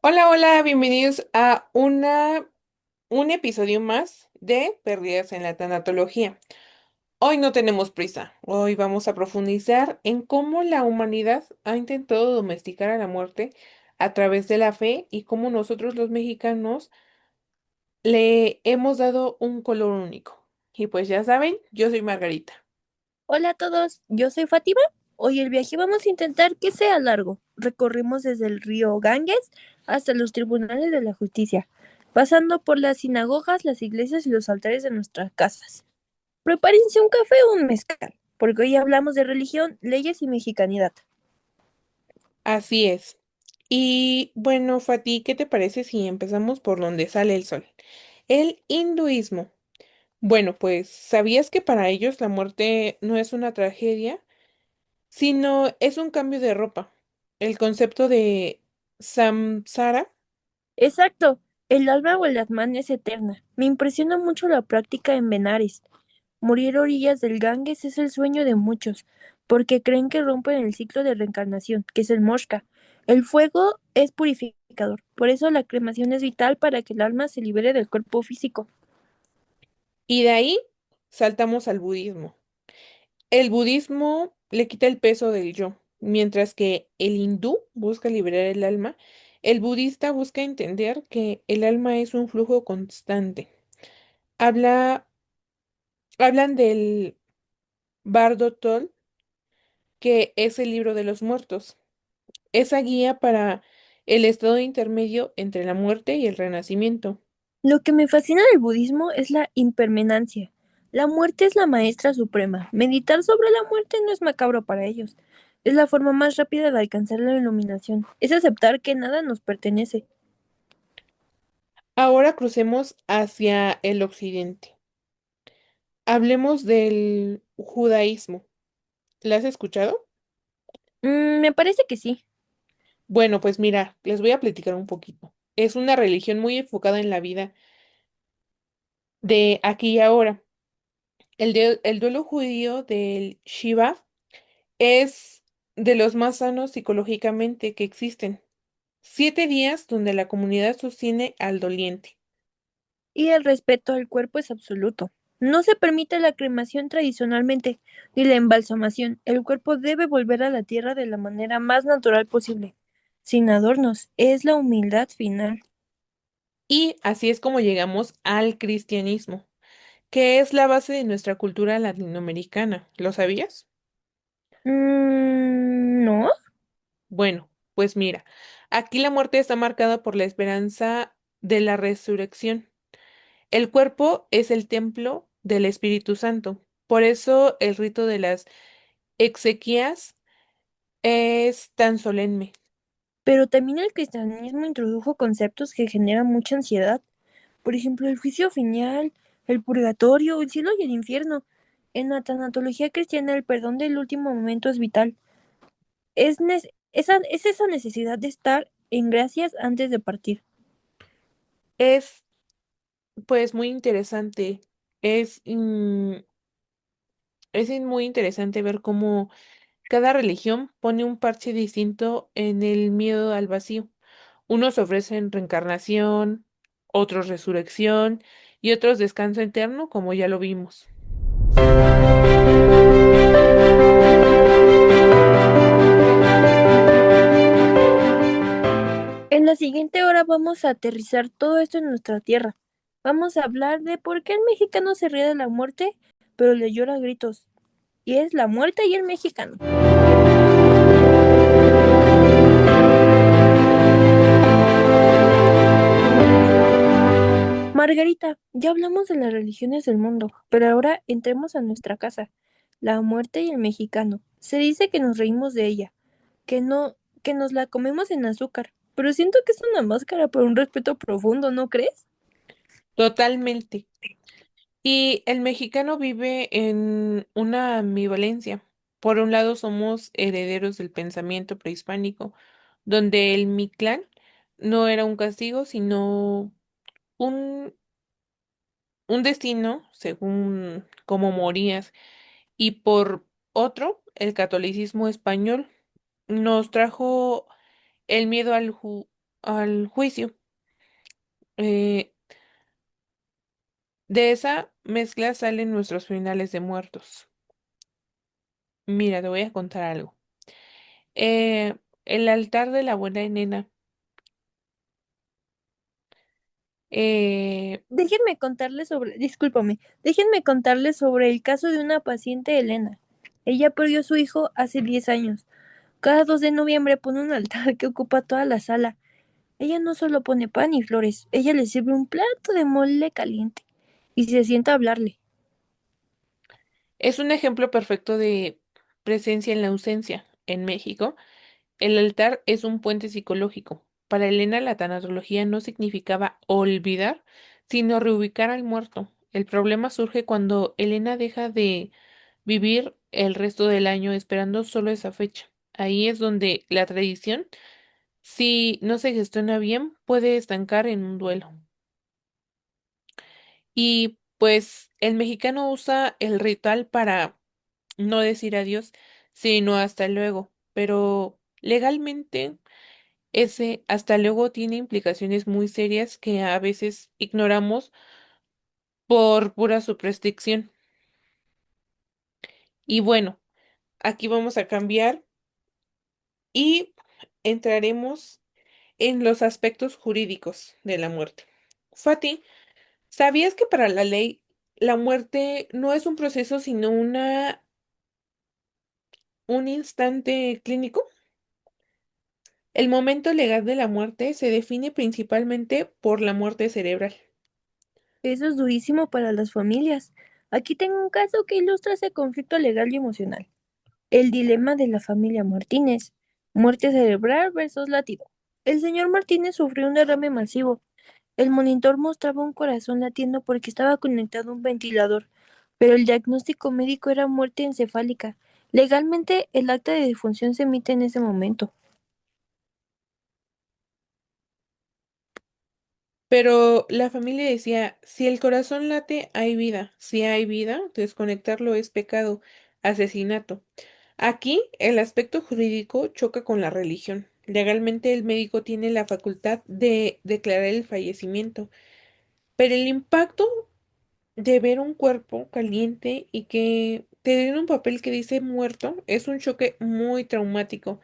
Hola, hola, bienvenidos a un episodio más de Perdidas en la Tanatología. Hoy no tenemos prisa, hoy vamos a profundizar en cómo la humanidad ha intentado domesticar a la muerte a través de la fe y cómo nosotros los mexicanos le hemos dado un color único. Y pues ya saben, yo soy Margarita. Hola a todos, yo soy Fátima. Hoy el viaje vamos a intentar que sea largo. Recorremos desde el río Ganges hasta los tribunales de la justicia, pasando por las sinagogas, las iglesias y los altares de nuestras casas. Prepárense un café o un mezcal, porque hoy hablamos de religión, leyes y mexicanidad. Así es. Y bueno, Fati, ¿qué te parece si empezamos por donde sale el sol? El hinduismo. Bueno, pues, ¿sabías que para ellos la muerte no es una tragedia, sino es un cambio de ropa? El concepto de samsara. Exacto, el alma o el atman es eterna. Me impresiona mucho la práctica en Benares. Morir a orillas del Ganges es el sueño de muchos, porque creen que rompen el ciclo de reencarnación, que es el Moshka. El fuego es purificador, por eso la cremación es vital para que el alma se libere del cuerpo físico. Y de ahí saltamos al budismo. El budismo le quita el peso del yo, mientras que el hindú busca liberar el alma. El budista busca entender que el alma es un flujo constante. Habla, hablan del Bardo Tol, que es el libro de los muertos. Esa guía para el estado intermedio entre la muerte y el renacimiento. Lo que me fascina del budismo es la impermanencia. La muerte es la maestra suprema. Meditar sobre la muerte no es macabro para ellos. Es la forma más rápida de alcanzar la iluminación. Es aceptar que nada nos pertenece. Ahora crucemos hacia el occidente. Hablemos del judaísmo. ¿La has escuchado? Me parece que sí. Bueno, pues mira, les voy a platicar un poquito. Es una religión muy enfocada en la vida de aquí y ahora. El duelo judío del Shiva es de los más sanos psicológicamente que existen. 7 días donde la comunidad sostiene al doliente. Y el respeto al cuerpo es absoluto. No se permite la cremación tradicionalmente, ni la embalsamación. El cuerpo debe volver a la tierra de la manera más natural posible, sin adornos. Es la humildad final. Y así es como llegamos al cristianismo, que es la base de nuestra cultura latinoamericana. ¿Lo sabías? No, Bueno, pues mira, aquí la muerte está marcada por la esperanza de la resurrección. El cuerpo es el templo del Espíritu Santo. Por eso el rito de las exequias es tan solemne. pero también el cristianismo introdujo conceptos que generan mucha ansiedad. Por ejemplo, el juicio final, el purgatorio, el cielo y el infierno. En la tanatología cristiana, el perdón del último momento es vital. Es esa necesidad de estar en gracias antes de partir. Es pues muy interesante. Es, muy interesante ver cómo cada religión pone un parche distinto en el miedo al vacío. Unos ofrecen reencarnación, otros resurrección y otros descanso eterno, como ya lo vimos. En la siguiente hora vamos a aterrizar todo esto en nuestra tierra. Vamos a hablar de por qué el mexicano se ríe de la muerte, pero le llora a gritos. Y es la muerte y el mexicano. Margarita, ya hablamos de las religiones del mundo, pero ahora entremos a nuestra casa. La muerte y el mexicano. Se dice que nos reímos de ella, que no, que nos la comemos en azúcar, pero siento que es una máscara por un respeto profundo, ¿no crees? Totalmente. Y el mexicano vive en una ambivalencia. Por un lado, somos herederos del pensamiento prehispánico, donde el Mictlán no era un castigo, sino un, un destino según cómo morías. Y por otro, el catolicismo español nos trajo el miedo al judaísmo. al juicio. Eh, de esa mezcla salen nuestros finales de muertos. Mira, te voy a contar algo. Eh, el altar de la buena nena. eh, Déjenme contarles sobre el caso de una paciente Elena. Ella perdió a su hijo hace 10 años. Cada 2 de noviembre pone un altar que ocupa toda la sala. Ella no solo pone pan y flores, ella le sirve un plato de mole caliente y se sienta a hablarle. es un ejemplo perfecto de presencia en la ausencia. En México, el altar es un puente psicológico. Para Elena, la tanatología no significaba olvidar, sino reubicar al muerto. El problema surge cuando Elena deja de vivir el resto del año esperando solo esa fecha. Ahí es donde la tradición, si no se gestiona bien, puede estancar en un duelo. Y pues el mexicano usa el ritual para no decir adiós, sino hasta luego. Pero legalmente ese hasta luego tiene implicaciones muy serias que a veces ignoramos por pura superstición. Y bueno, aquí vamos a cambiar y entraremos en los aspectos jurídicos de la muerte. Fati, ¿sabías que para la ley la muerte no es un proceso, sino un instante clínico? El momento legal de la muerte se define principalmente por la muerte cerebral. Eso es durísimo para las familias. Aquí tengo un caso que ilustra ese conflicto legal y emocional. El dilema de la familia Martínez. Muerte cerebral versus latido. El señor Martínez sufrió un derrame masivo. El monitor mostraba un corazón latiendo porque estaba conectado a un ventilador, pero el diagnóstico médico era muerte encefálica. Legalmente, el acta de defunción se emite en ese momento. Pero la familia decía, si el corazón late, hay vida. Si hay vida, desconectarlo es pecado, asesinato. Aquí el aspecto jurídico choca con la religión. Legalmente el médico tiene la facultad de declarar el fallecimiento, pero el impacto de ver un cuerpo caliente y que te den un papel que dice muerto es un choque muy traumático,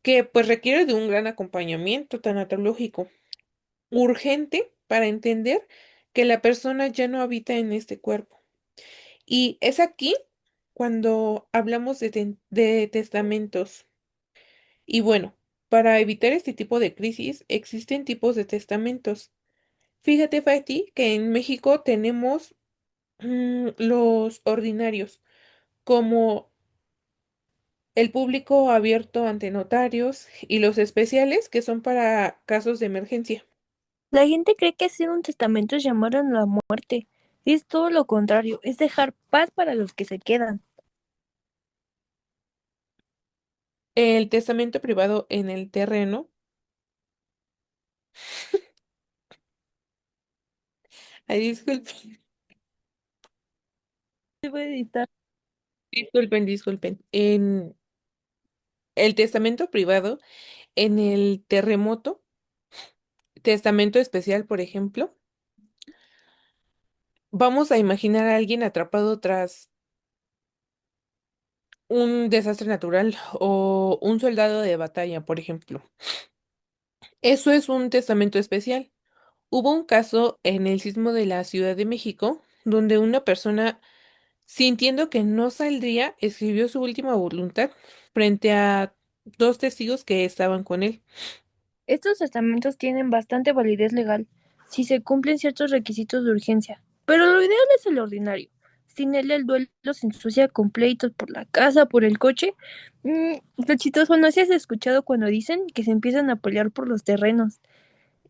que pues requiere de un gran acompañamiento tanatológico urgente para entender que la persona ya no habita en este cuerpo. Y es aquí cuando hablamos de testamentos. Y bueno, para evitar este tipo de crisis existen tipos de testamentos. Fíjate, Fati, que en México tenemos los ordinarios, como el público abierto ante notarios y los especiales, que son para casos de emergencia. La gente cree que hacer un testamento es llamar a la muerte. Es todo lo contrario, es dejar paz para los que se quedan. El testamento privado en el terreno. Ay, disculpen, Se puede editar. disculpen. En el testamento privado, en el terremoto, testamento especial, por ejemplo, vamos a imaginar a alguien atrapado tras un desastre natural o un soldado de batalla, por ejemplo. Eso es un testamento especial. Hubo un caso en el sismo de la Ciudad de México donde una persona, sintiendo que no saldría, escribió su última voluntad frente a dos testigos que estaban con él. Estos testamentos tienen bastante validez legal si se cumplen ciertos requisitos de urgencia, pero lo ideal es el ordinario. Sin él el duelo se ensucia con pleitos por la casa, por el coche. Lo chistoso, no sé si has escuchado cuando dicen que se empiezan a pelear por los terrenos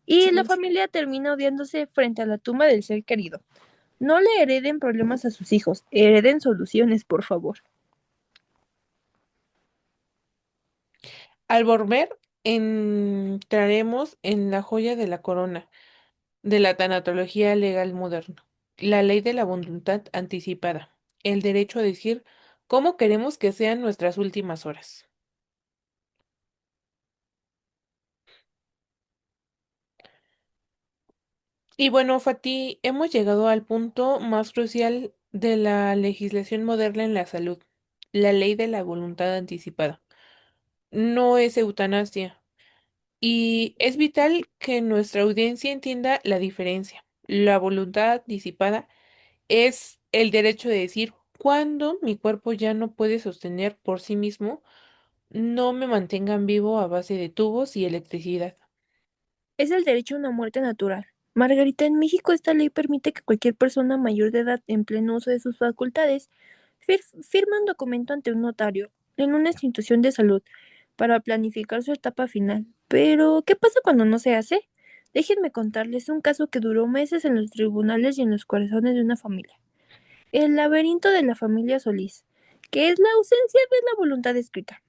y la Sí. familia termina odiándose frente a la tumba del ser querido. No le hereden problemas a sus hijos, hereden soluciones, por favor. Al volver, entraremos en la joya de la corona de la tanatología legal moderna, la ley de la voluntad anticipada, el derecho a decir cómo queremos que sean nuestras últimas horas. Y bueno, Fati, hemos llegado al punto más crucial de la legislación moderna en la salud, la ley de la voluntad anticipada. No es eutanasia y es vital que nuestra audiencia entienda la diferencia. La voluntad anticipada es el derecho de decir cuando mi cuerpo ya no puede sostener por sí mismo, no me mantengan vivo a base de tubos y electricidad. Es el derecho a una muerte natural. Margarita, en México esta ley permite que cualquier persona mayor de edad en pleno uso de sus facultades firme un documento ante un notario en una institución de salud para planificar su etapa final. Pero, ¿qué pasa cuando no se hace? Déjenme contarles un caso que duró meses en los tribunales y en los corazones de una familia. El laberinto de la familia Solís, que es la ausencia de la voluntad escrita.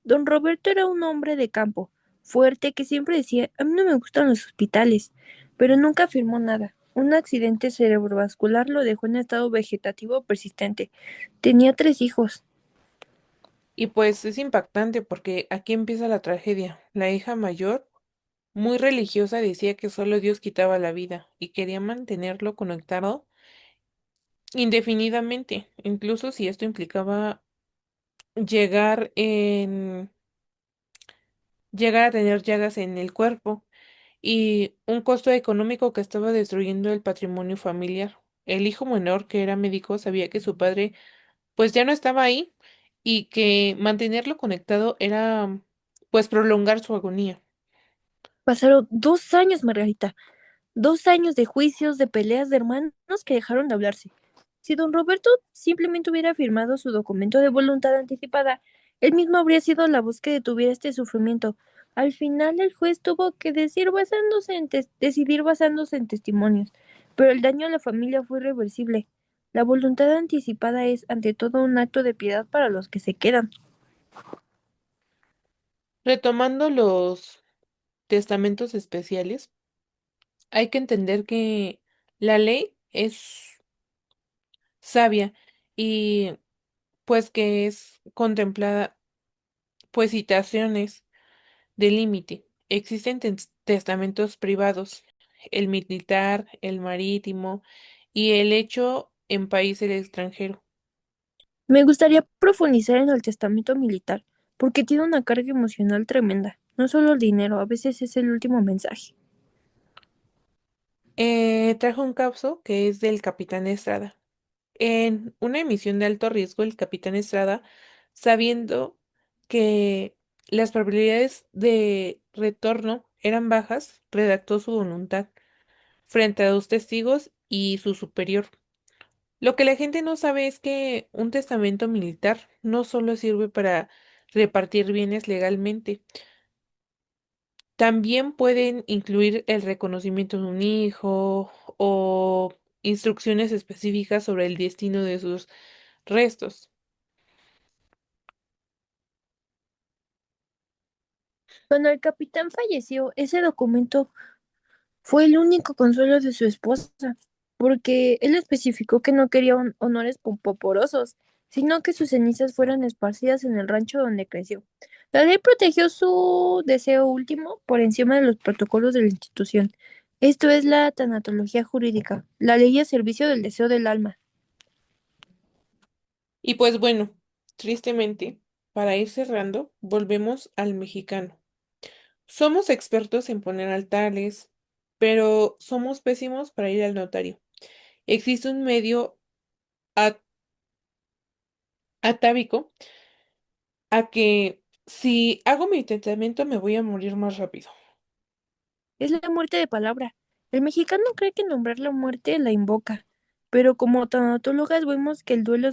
Don Roberto era un hombre de campo, fuerte, que siempre decía, a mí no me gustan los hospitales, pero nunca afirmó nada. Un accidente cerebrovascular lo dejó en estado vegetativo persistente. Tenía 3 hijos. Y pues es impactante porque aquí empieza la tragedia. La hija mayor, muy religiosa, decía que solo Dios quitaba la vida y quería mantenerlo conectado indefinidamente, incluso si esto implicaba llegar en llegar a tener llagas en el cuerpo y un costo económico que estaba destruyendo el patrimonio familiar. El hijo menor, que era médico, sabía que su padre pues ya no estaba ahí y que mantenerlo conectado era pues prolongar su agonía. Pasaron 2 años, Margarita. 2 años de juicios, de peleas de hermanos que dejaron de hablarse. Si don Roberto simplemente hubiera firmado su documento de voluntad anticipada, él mismo habría sido la voz que detuviera este sufrimiento. Al final el juez tuvo que decidir basándose en testimonios, pero el daño a la familia fue irreversible. La voluntad anticipada es, ante todo, un acto de piedad para los que se quedan. Retomando los testamentos especiales, hay que entender que la ley es sabia y pues que es contemplada pues citaciones de límite. Existen testamentos privados, el militar, el marítimo y el hecho en país del extranjero. Me gustaría profundizar en el testamento militar, porque tiene una carga emocional tremenda. No solo el dinero, a veces es el último mensaje. Trajo un caso que es del capitán Estrada. En una emisión de alto riesgo, el capitán Estrada, sabiendo que las probabilidades de retorno eran bajas, redactó su voluntad frente a dos testigos y su superior. Lo que la gente no sabe es que un testamento militar no solo sirve para repartir bienes legalmente, también pueden incluir el reconocimiento de un hijo o instrucciones específicas sobre el destino de sus restos. Cuando el capitán falleció, ese documento fue el único consuelo de su esposa, porque él especificó que no quería honores poporosos, sino que sus cenizas fueran esparcidas en el rancho donde creció. La ley protegió su deseo último por encima de los protocolos de la institución. Esto es la tanatología jurídica, la ley a servicio del deseo del alma. Y pues bueno, tristemente, para ir cerrando, volvemos al mexicano. Somos expertos en poner altares, pero somos pésimos para ir al notario. Existe un medio a- atávico a que si hago mi testamento me voy a morir más rápido. Es la muerte de palabra. El mexicano cree que nombrar la muerte la invoca, pero como tanatólogas vemos que el duelo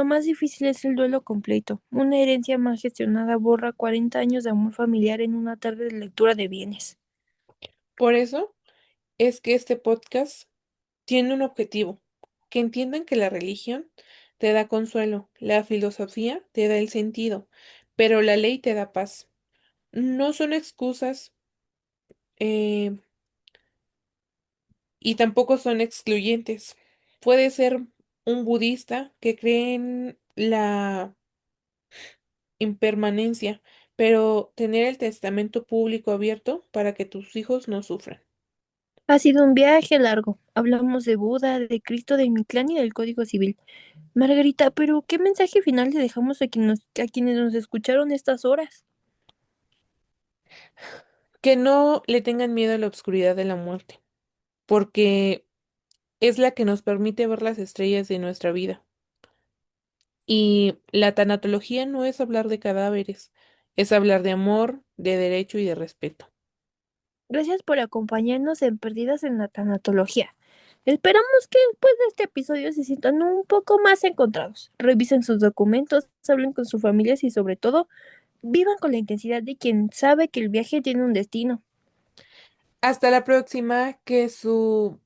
más difícil es el duelo completo. Una herencia mal gestionada borra 40 años de amor familiar en una tarde de lectura de bienes. Por eso es que este podcast tiene un objetivo, que entiendan que la religión te da consuelo, la filosofía te da el sentido, pero la ley te da paz. No son excusas eh, y tampoco son excluyentes. Puede ser un budista que cree en la impermanencia, pero tener el testamento público abierto para que tus hijos no sufran. Ha sido un viaje largo. Hablamos de Buda, de Cristo, de Mictlán y del Código Civil. Margarita, pero ¿qué mensaje final le dejamos a quienes nos escucharon estas horas? Que no le tengan miedo a la oscuridad de la muerte, porque es la que nos permite ver las estrellas de nuestra vida. Y la tanatología no es hablar de cadáveres, es hablar de amor, de derecho y de respeto. Gracias por acompañarnos en Perdidas en la Tanatología. Esperamos que después de este episodio se sientan un poco más encontrados. Revisen sus documentos, hablen con sus familias y sobre todo vivan con la intensidad de quien sabe que el viaje tiene un destino. Hasta la próxima, que su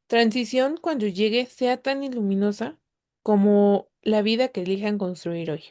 transición cuando llegue sea tan luminosa como la vida que elijan construir hoy.